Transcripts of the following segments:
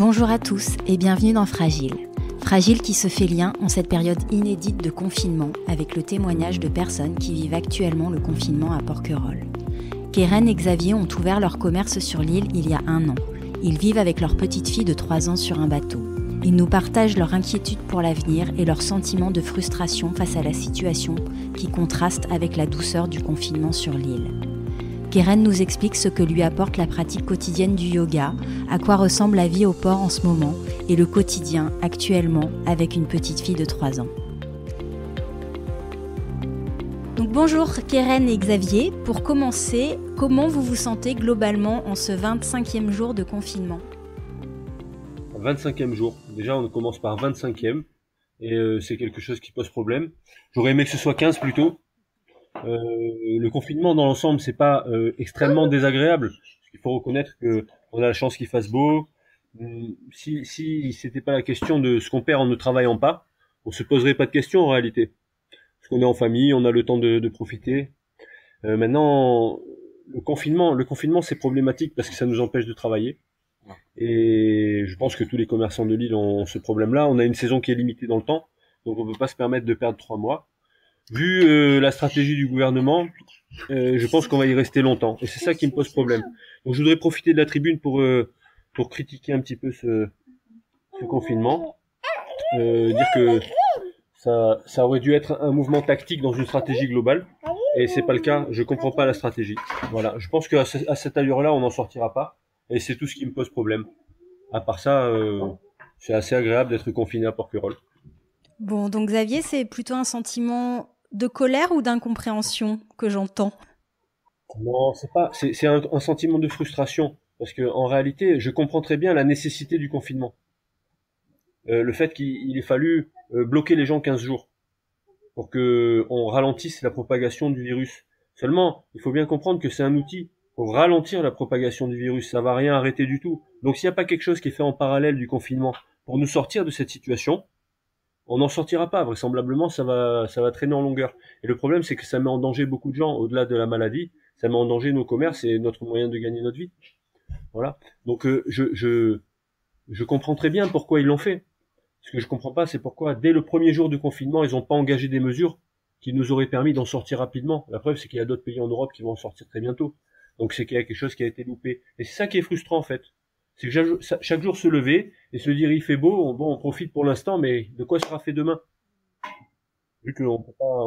Bonjour à tous et bienvenue dans Fragile. Fragile qui se fait lien en cette période inédite de confinement avec le témoignage de personnes qui vivent actuellement le confinement à Porquerolles. Kéren et Xavier ont ouvert leur commerce sur l'île il y a 1 an. Ils vivent avec leur petite fille de 3 ans sur un bateau. Ils nous partagent leur inquiétude pour l'avenir et leur sentiment de frustration face à la situation qui contraste avec la douceur du confinement sur l'île. Kéren nous explique ce que lui apporte la pratique quotidienne du yoga, à quoi ressemble la vie au port en ce moment et le quotidien actuellement avec une petite fille de 3 ans. Donc bonjour Kéren et Xavier. Pour commencer, comment vous vous sentez globalement en ce 25e jour de confinement ? 25e jour. Déjà, on commence par 25e et c'est quelque chose qui pose problème. J'aurais aimé que ce soit 15 plutôt. Le confinement dans l'ensemble, c'est pas extrêmement désagréable. Il faut reconnaître que on a la chance qu'il fasse beau. Si c'était pas la question de ce qu'on perd en ne travaillant pas, on se poserait pas de questions en réalité. Parce qu'on est en famille, on a le temps de profiter. Maintenant, le confinement, c'est problématique parce que ça nous empêche de travailler. Et je pense que tous les commerçants de l'île ont ce problème-là. On a une saison qui est limitée dans le temps, donc on peut pas se permettre de perdre 3 mois. Vu la stratégie du gouvernement, je pense qu'on va y rester longtemps. Et c'est ça qui me pose problème. Donc je voudrais profiter de la tribune pour critiquer un petit peu ce confinement. Dire que ça aurait dû être un mouvement tactique dans une stratégie globale. Et c'est pas le cas. Je comprends pas la stratégie. Voilà. Je pense qu'à cette allure-là, on n'en sortira pas. Et c'est tout ce qui me pose problème. À part ça, c'est assez agréable d'être confiné à Porquerolles. Bon, donc Xavier, c'est plutôt un sentiment de colère ou d'incompréhension que j'entends ? Non, c'est un sentiment de frustration. Parce que en réalité, je comprends très bien la nécessité du confinement. Le fait qu'il ait fallu bloquer les gens 15 jours pour que on ralentisse la propagation du virus. Seulement, il faut bien comprendre que c'est un outil pour ralentir la propagation du virus. Ça va rien arrêter du tout. Donc s'il n'y a pas quelque chose qui est fait en parallèle du confinement pour nous sortir de cette situation, on n'en sortira pas. Vraisemblablement, ça va traîner en longueur. Et le problème, c'est que ça met en danger beaucoup de gens. Au-delà de la maladie, ça met en danger nos commerces et notre moyen de gagner notre vie. Voilà. Donc je comprends très bien pourquoi ils l'ont fait. Ce que je comprends pas, c'est pourquoi dès le premier jour de confinement, ils n'ont pas engagé des mesures qui nous auraient permis d'en sortir rapidement. La preuve, c'est qu'il y a d'autres pays en Europe qui vont en sortir très bientôt. Donc c'est qu'il y a quelque chose qui a été loupé. Et c'est ça qui est frustrant en fait. C'est que chaque jour se lever et se dire il fait beau, on profite pour l'instant, mais de quoi sera fait demain ? Vu qu'on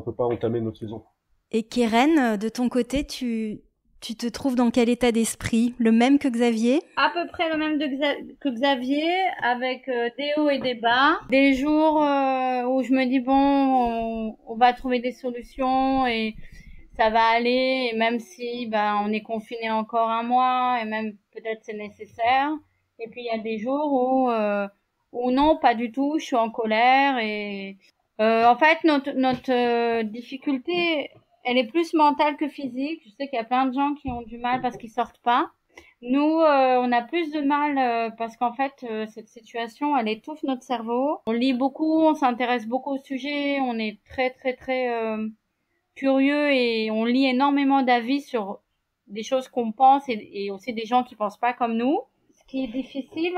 peut pas entamer notre saison. Et Kéren, de ton côté, tu te trouves dans quel état d'esprit ? Le même que Xavier ? À peu près le même que Xavier, avec des hauts et des bas. Des jours où je me dis bon, on va trouver des solutions et ça va aller, et même si on est confiné encore 1 mois, et même peut-être c'est nécessaire. Et puis il y a des jours où non, pas du tout, je suis en colère. Et en fait, notre difficulté, elle est plus mentale que physique. Je sais qu'il y a plein de gens qui ont du mal parce qu'ils sortent pas. Nous, on a plus de mal parce qu'en fait, cette situation, elle étouffe notre cerveau. On lit beaucoup, on s'intéresse beaucoup au sujet, on est très, très, très curieux et on lit énormément d'avis sur des choses qu'on pense et aussi des gens qui pensent pas comme nous. Ce qui est difficile,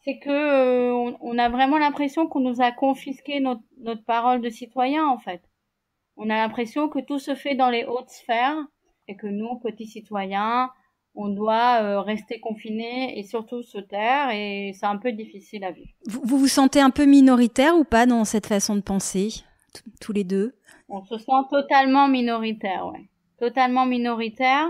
c'est que on a vraiment l'impression qu'on nous a confisqué notre parole de citoyen en fait. On a l'impression que tout se fait dans les hautes sphères et que nous, petits citoyens, on doit rester confinés et surtout se taire, et c'est un peu difficile à vivre. Vous vous sentez un peu minoritaire ou pas dans cette façon de penser, tous les deux ? On se sent totalement minoritaire, ouais. Totalement minoritaire.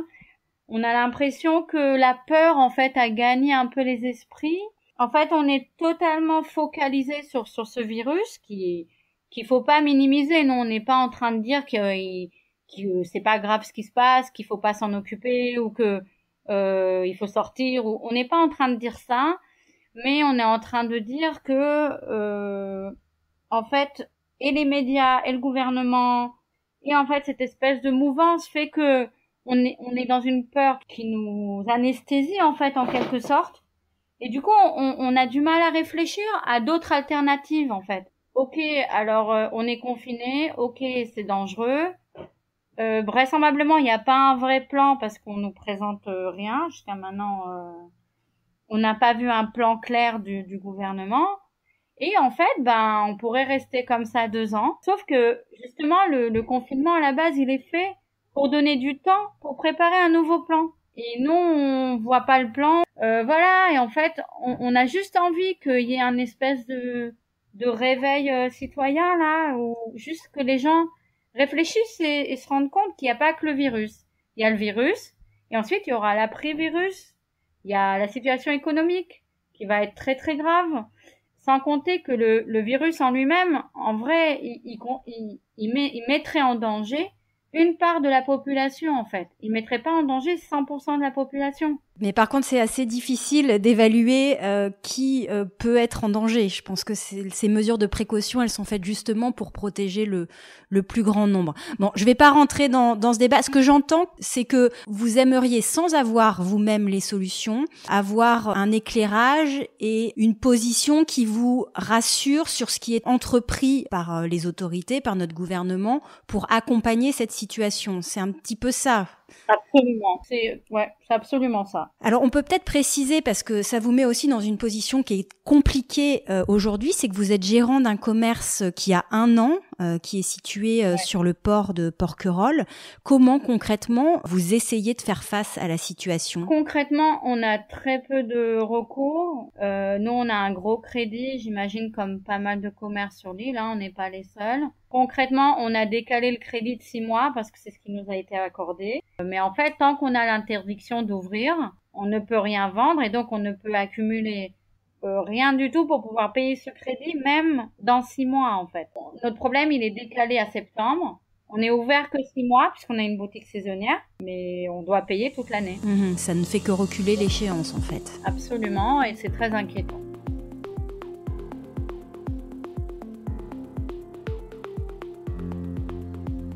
On a l'impression que la peur, en fait, a gagné un peu les esprits. En fait, on est totalement focalisé sur ce virus qu'il faut pas minimiser. Non, on n'est pas en train de dire que c'est pas grave ce qui se passe, qu'il faut pas s'en occuper ou que il faut sortir. On n'est pas en train de dire ça, mais on est en train de dire que en fait, et les médias et le gouvernement et en fait cette espèce de mouvance fait que on est dans une peur qui nous anesthésie en fait en quelque sorte, et du coup on a du mal à réfléchir à d'autres alternatives en fait. Ok, alors on est confiné, ok, c'est dangereux, vraisemblablement il n'y a pas un vrai plan parce qu'on nous présente rien jusqu'à maintenant. On n'a pas vu un plan clair du gouvernement. Et en fait, on pourrait rester comme ça 2 ans. Sauf que, justement, le confinement, à la base, il est fait pour donner du temps, pour préparer un nouveau plan. Et nous, on voit pas le plan. Voilà. Et en fait, on a juste envie qu'il y ait un espèce de réveil citoyen, là, où juste que les gens réfléchissent et se rendent compte qu'il n'y a pas que le virus. Il y a le virus, et ensuite, il y aura l'après-virus. Il y a la situation économique qui va être très, très grave. Sans compter que le virus en lui-même, en vrai, il mettrait en danger une part de la population, en fait. Il mettrait pas en danger 100% de la population. Mais par contre, c'est assez difficile d'évaluer qui peut être en danger. Je pense que ces mesures de précaution, elles sont faites justement pour protéger le plus grand nombre. Bon, je vais pas rentrer dans ce débat. Ce que j'entends, c'est que vous aimeriez, sans avoir vous-même les solutions, avoir un éclairage et une position qui vous rassure sur ce qui est entrepris par les autorités, par notre gouvernement, pour accompagner cette situation. C'est un petit peu ça. Absolument. C'est absolument ça. Alors, on peut peut-être préciser, parce que ça vous met aussi dans une position qui est compliquée aujourd'hui, c'est que vous êtes gérant d'un commerce qui a 1 an, qui est situé sur le port de Porquerolles. Comment, concrètement, vous essayez de faire face à la situation ? Concrètement, on a très peu de recours. Nous, on a un gros crédit, j'imagine, comme pas mal de commerces sur l'île, on n'est pas les seuls. Concrètement, on a décalé le crédit de 6 mois parce que c'est ce qui nous a été accordé. Mais en fait, tant qu'on a l'interdiction d'ouvrir, on ne peut rien vendre et donc on ne peut accumuler rien du tout pour pouvoir payer ce crédit, même dans 6 mois en fait. Notre problème, il est décalé à septembre. On est ouvert que 6 mois puisqu'on a une boutique saisonnière, mais on doit payer toute l'année. Ça ne fait que reculer l'échéance en fait. Absolument, et c'est très inquiétant.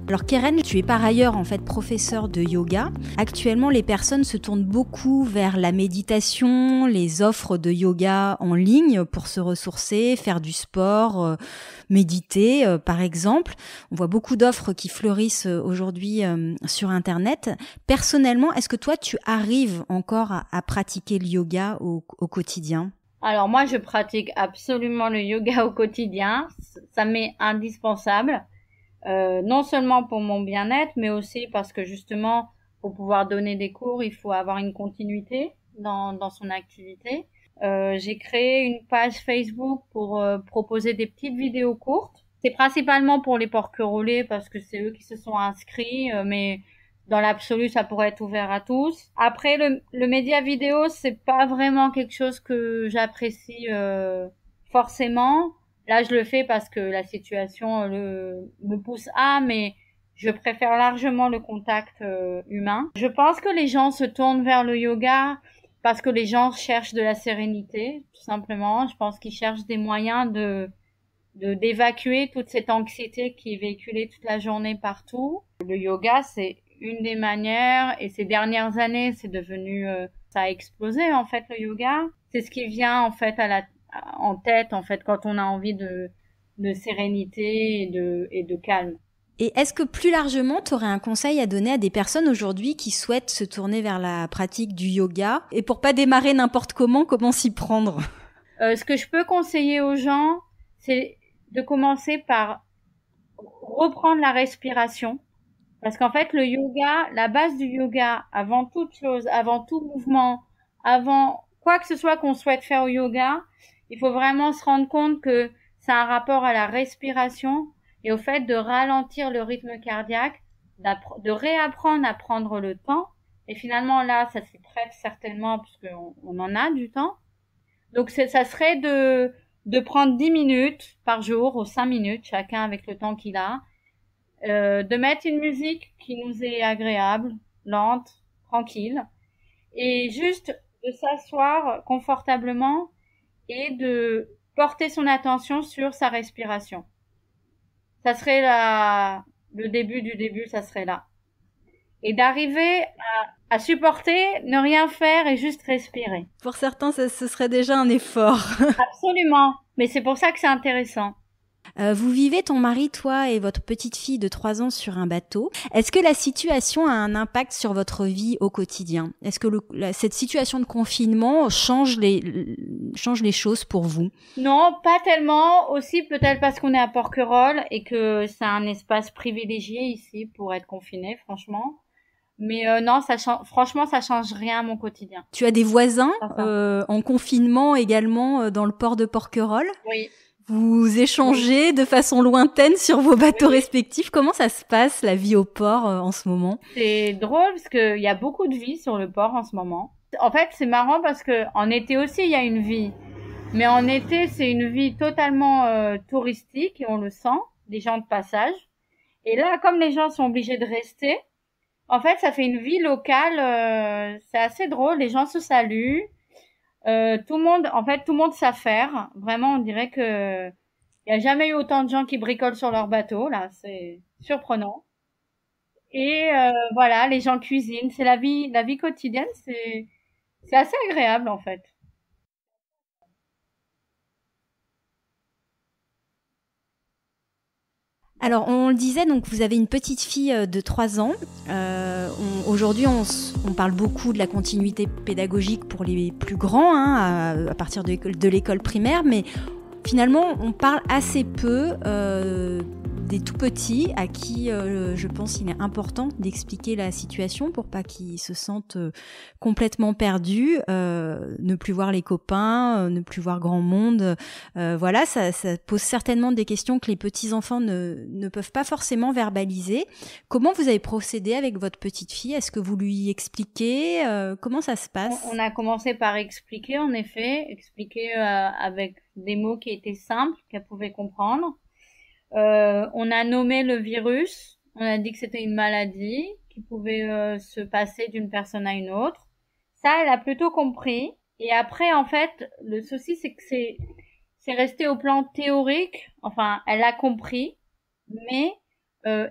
Alors Keren, tu es par ailleurs en fait professeur de yoga. Actuellement, les personnes se tournent beaucoup vers la méditation, les offres de yoga en ligne pour se ressourcer, faire du sport, méditer par exemple. On voit beaucoup d'offres qui fleurissent aujourd'hui sur Internet. Personnellement, est-ce que toi, tu arrives encore à pratiquer le yoga au quotidien ? Alors moi, je pratique absolument le yoga au quotidien. Ça m'est indispensable. Non seulement pour mon bien-être, mais aussi parce que justement, pour pouvoir donner des cours, il faut avoir une continuité dans son activité. J'ai créé une page Facebook pour proposer des petites vidéos courtes. C'est principalement pour les porquerolais parce que c'est eux qui se sont inscrits, mais dans l'absolu, ça pourrait être ouvert à tous. Après, le média vidéo, c'est pas vraiment quelque chose que j'apprécie forcément. Là, je le fais parce que la situation me pousse mais je préfère largement le contact humain. Je pense que les gens se tournent vers le yoga parce que les gens cherchent de la sérénité, tout simplement. Je pense qu'ils cherchent des moyens d'évacuer toute cette anxiété qui est véhiculée toute la journée partout. Le yoga, c'est une des manières, et ces dernières années, c'est devenu, ça a explosé en fait le yoga. C'est ce qui vient en fait en tête en fait quand on a envie de sérénité et de calme. Et est-ce que plus largement, tu aurais un conseil à donner à des personnes aujourd'hui qui souhaitent se tourner vers la pratique du yoga et pour pas démarrer n'importe comment s'y prendre ? Ce que je peux conseiller aux gens, c'est de commencer par reprendre la respiration. Parce qu'en fait, le yoga, la base du yoga, avant toute chose, avant tout mouvement, avant quoi que ce soit qu'on souhaite faire au yoga, il faut vraiment se rendre compte que c'est un rapport à la respiration et au fait de ralentir le rythme cardiaque, de réapprendre à prendre le temps. Et finalement, là, ça se fait très certainement parce qu'on en a du temps. Donc, ça serait de prendre 10 minutes par jour ou 5 minutes, chacun avec le temps qu'il a, de mettre une musique qui nous est agréable, lente, tranquille, et juste de s'asseoir confortablement et de porter son attention sur sa respiration. Ça serait le début du début, ça serait là. Et d'arriver à supporter, ne rien faire et juste respirer. Pour certains, ce serait déjà un effort. Absolument. Mais c'est pour ça que c'est intéressant. Vous vivez, ton mari, toi et votre petite fille de 3 ans sur un bateau. Est-ce que la situation a un impact sur votre vie au quotidien? Est-ce que cette situation de confinement change les choses pour vous? Non, pas tellement. Aussi peut-être parce qu'on est à Porquerolles et que c'est un espace privilégié ici pour être confiné, franchement. Mais non, franchement, ça change rien à mon quotidien. Tu as des voisins en confinement également dans le port de Porquerolles? Oui. Vous échangez de façon lointaine sur vos bateaux respectifs. Comment ça se passe, la vie au port en ce moment? C'est drôle parce qu'il y a beaucoup de vie sur le port en ce moment. En fait, c'est marrant parce que en été aussi, il y a une vie. Mais en été, c'est une vie totalement touristique et on le sent, des gens de passage. Et là, comme les gens sont obligés de rester, en fait, ça fait une vie locale. C'est assez drôle, les gens se saluent. Tout le monde s'affaire. Vraiment, on dirait que il y a jamais eu autant de gens qui bricolent sur leur bateau. Là, c'est surprenant. Et voilà, les gens cuisinent. C'est la vie quotidienne. C'est assez agréable en fait. Alors, on le disait, donc vous avez une petite fille de 3 ans. Aujourd'hui, on parle beaucoup de la continuité pédagogique pour les plus grands, à partir de l'école primaire, mais finalement, on parle assez peu des tout petits à qui, je pense, il est important d'expliquer la situation pour pas qu'ils se sentent complètement perdus, ne plus voir les copains, ne plus voir grand monde. Voilà, ça pose certainement des questions que les petits-enfants ne peuvent pas forcément verbaliser. Comment vous avez procédé avec votre petite fille? Est-ce que vous lui expliquez? Comment ça se passe? On a commencé par expliquer, en effet, avec des mots qui étaient simples, qu'elle pouvait comprendre. On a nommé le virus, on a dit que c'était une maladie qui pouvait se passer d'une personne à une autre. Ça, elle a plutôt compris. Et après, en fait, le souci, c'est que c'est resté au plan théorique. Enfin, elle a compris, mais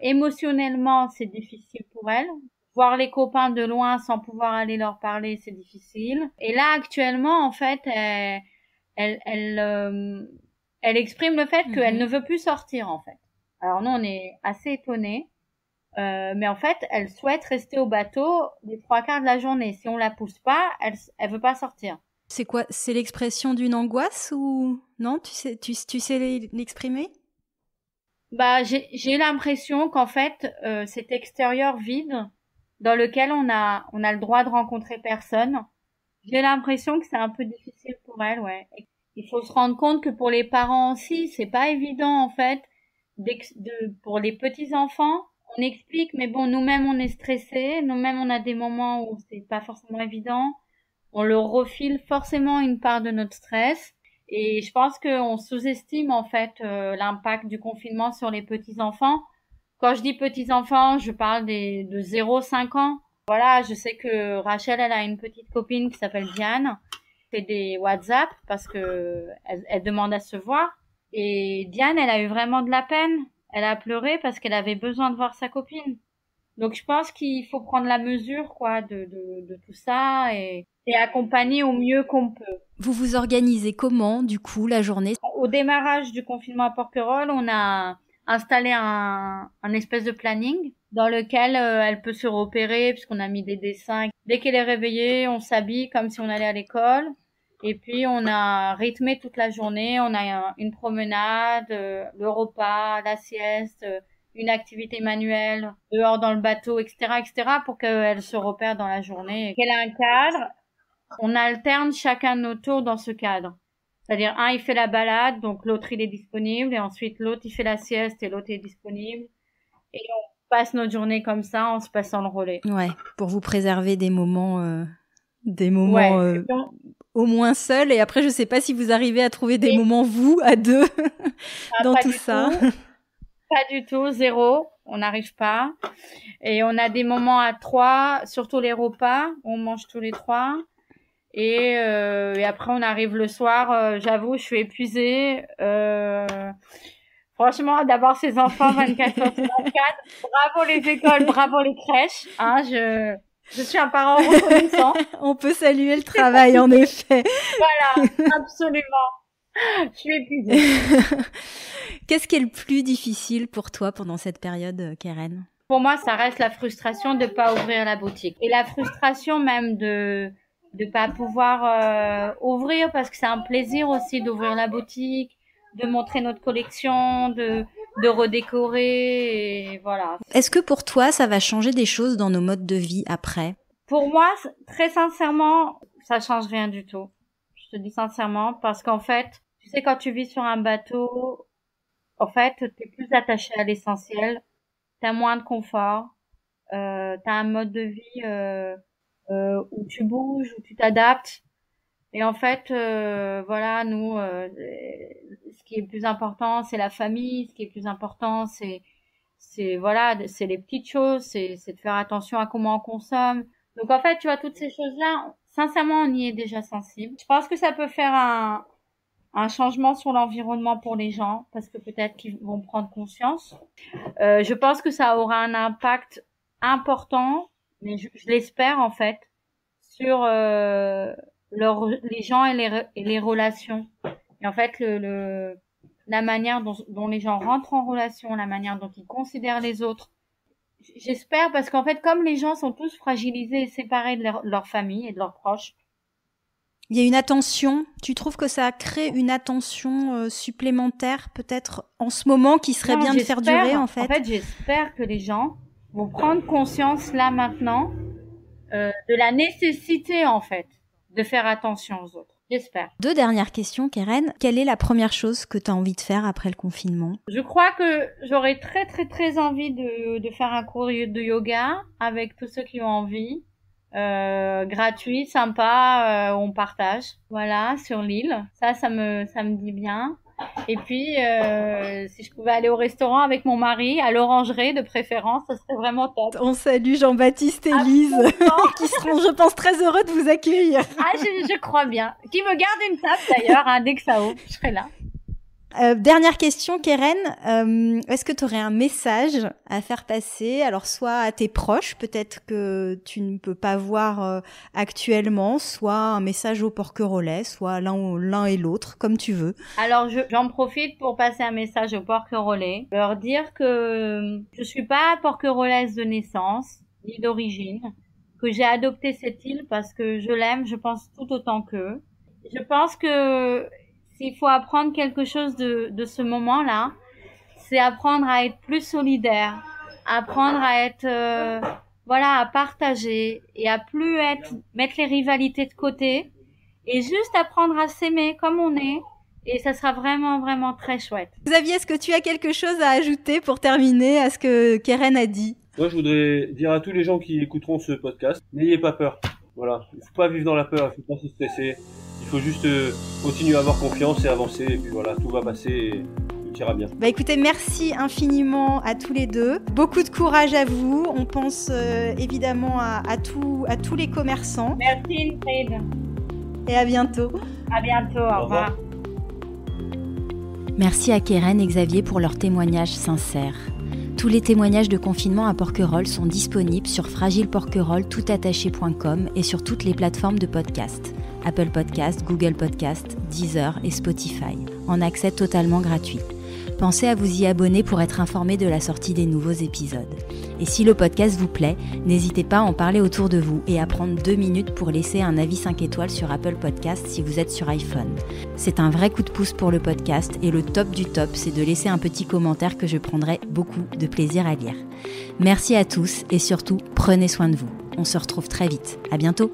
émotionnellement, c'est difficile pour elle. Voir les copains de loin sans pouvoir aller leur parler, c'est difficile. Et là, actuellement, en fait, elle exprime le fait qu'elle ne veut plus sortir, en fait. Alors nous, on est assez étonnés. Mais en fait, elle souhaite rester au bateau les 3/4 de la journée. Si on la pousse pas, elle veut pas sortir. C'est quoi? C'est l'expression d'une angoisse ou non? Tu sais l'exprimer? Bah, j'ai l'impression qu'en fait, cet extérieur vide dans lequel on a le droit de rencontrer personne. J'ai l'impression que c'est un peu difficile pour elle, ouais. Il faut se rendre compte que pour les parents aussi, c'est pas évident en fait. Pour les petits enfants, on explique, mais bon, nous-mêmes on est stressés, nous-mêmes on a des moments où c'est pas forcément évident. On leur refile forcément une part de notre stress, et je pense qu'on sous-estime en fait l'impact du confinement sur les petits enfants. Quand je dis petits enfants, je parle de 0-5 ans. Voilà, je sais que Rachel, elle a une petite copine qui s'appelle Diane. C'est des WhatsApp parce que elle demande à se voir. Et Diane, elle a eu vraiment de la peine. Elle a pleuré parce qu'elle avait besoin de voir sa copine. Donc je pense qu'il faut prendre la mesure, quoi, de tout ça et accompagner au mieux qu'on peut. Vous vous organisez comment, du coup, la journée? Au démarrage du confinement à Porquerolles, on a installé un espèce de planning dans lequel elle peut se repérer puisqu'on a mis des dessins. Dès qu'elle est réveillée, on s'habille comme si on allait à l'école. Et puis, on a rythmé toute la journée. On a une promenade, le repas, la sieste, une activité manuelle, dehors dans le bateau, etc., etc., pour qu'elle se repère dans la journée. Qu'elle a un cadre. On alterne chacun notre tour dans ce cadre. C'est-à-dire, un, il fait la balade, donc l'autre, il est disponible. Et ensuite, l'autre, il fait la sieste et l'autre est disponible. Et on passe notre journée comme ça, en se passant le relais. Ouais, pour vous préserver des moments ouais. Au moins seuls. Et après, je sais pas si vous arrivez à trouver des moments, vous, à deux, dans tout ça. Pas du tout, 0. On n'arrive pas. Et on a des moments à 3, surtout les repas. On mange tous les 3. Et après, on arrive le soir. J'avoue, je suis épuisée. Franchement, d'avoir ces enfants 24 heures sur 24, bravo les écoles, bravo les crèches. Hein, je suis un parent reconnaissant. On peut saluer le travail, en effet. Voilà, absolument. Je suis épuisée. Qu'est-ce qui est le plus difficile pour toi pendant cette période, Keren ? Pour moi, ça reste la frustration de pas ouvrir la boutique. Et la frustration même de pas pouvoir ouvrir, parce que c'est un plaisir aussi d'ouvrir la boutique, de montrer notre collection, de redécorer, et voilà. Est-ce que pour toi, ça va changer des choses dans nos modes de vie après ? Pour moi, très sincèrement, ça change rien du tout. Je te dis sincèrement, parce qu'en fait, tu sais, quand tu vis sur un bateau, en fait, t'es plus attaché à l'essentiel, t'as moins de confort, t'as un mode de vie où tu bouges, où tu t'adaptes. Et en fait, voilà, nous, ce qui est le plus important, c'est la famille. Ce qui est le plus important, c'est les petites choses, c'est de faire attention à comment on consomme. Donc en fait, tu vois, toutes ces choses-là, sincèrement, on y est déjà sensible. Je pense que ça peut faire un changement sur l'environnement pour les gens, parce que peut-être qu'ils vont prendre conscience. Je pense que ça aura un impact important, mais je l'espère en fait, sur les gens et les relations. Et en fait, la manière dont les gens rentrent en relation, la manière dont ils considèrent les autres. J'espère, parce qu'en fait, comme les gens sont tous fragilisés et séparés de leur famille et de leurs proches. Il y a une attention. Tu trouves que ça crée une attention supplémentaire, peut-être en ce moment, qui serait bien de faire durer, en fait ? En fait, j'espère que les gens vont prendre conscience, là, maintenant, de la nécessité, en fait, de faire attention aux autres. J'espère. 2 dernières questions, Keren. Quelle est la première chose que tu as envie de faire après le confinement ? Je crois que j'aurais très, très, très envie de faire un cours de yoga avec tous ceux qui ont envie. Gratuit, sympa, on partage. Voilà, sur l'île. Ça me dit bien. Et puis, si je pouvais aller au restaurant avec mon mari, à l'Orangerie de préférence, ça serait vraiment top. On salue Jean-Baptiste et Lise, qui seront, je pense, très heureux de vous accueillir. Ah, je crois bien. Qui me garde une table d'ailleurs, hein, dès que ça ouvre, je serai là. Dernière question, Keren. Est-ce que tu aurais un message à faire passer, alors soit à tes proches, peut-être que tu ne peux pas voir actuellement, soit un message aux Porquerolais, soit l'un et l'autre, comme tu veux. Alors j'en profite pour passer un message aux Porquerolais, leur dire que je suis pas porquerolaise de naissance ni d'origine, que j'ai adopté cette île parce que je l'aime, je pense tout autant qu'eux. Je pense que s'il faut apprendre quelque chose de ce moment-là, c'est apprendre à être plus solidaire, apprendre à être, à partager et à plus mettre les rivalités de côté et juste apprendre à s'aimer comme on est. Et ça sera vraiment, vraiment très chouette. Xavier, est-ce que tu as quelque chose à ajouter pour terminer à ce que Keren a dit ? Moi, je voudrais dire à tous les gens qui écouteront ce podcast, n'ayez pas peur. Voilà, il faut pas vivre dans la peur, il faut pas se stresser. Il faut juste continuer à avoir confiance et avancer. Et puis voilà, tout va passer et tout ira bien. Écoutez, merci infiniment à tous les deux. Beaucoup de courage à vous. On pense évidemment à tous les commerçants. Merci Ingrid. Et à bientôt. À bientôt, au revoir. Merci à Keren et Xavier pour leurs témoignages sincères. Tous les témoignages de confinement à Porquerolles sont disponibles sur fragileporquerolles.com et sur toutes les plateformes de podcast. Apple Podcast, Google Podcast, Deezer et Spotify, en accès totalement gratuit. Pensez à vous y abonner pour être informé de la sortie des nouveaux épisodes. Et si le podcast vous plaît, n'hésitez pas à en parler autour de vous et à prendre 2 minutes pour laisser un avis 5 étoiles sur Apple Podcast si vous êtes sur iPhone. C'est un vrai coup de pouce pour le podcast et le top du top, c'est de laisser un petit commentaire que je prendrai beaucoup de plaisir à lire. Merci à tous et surtout, prenez soin de vous. On se retrouve très vite. À bientôt.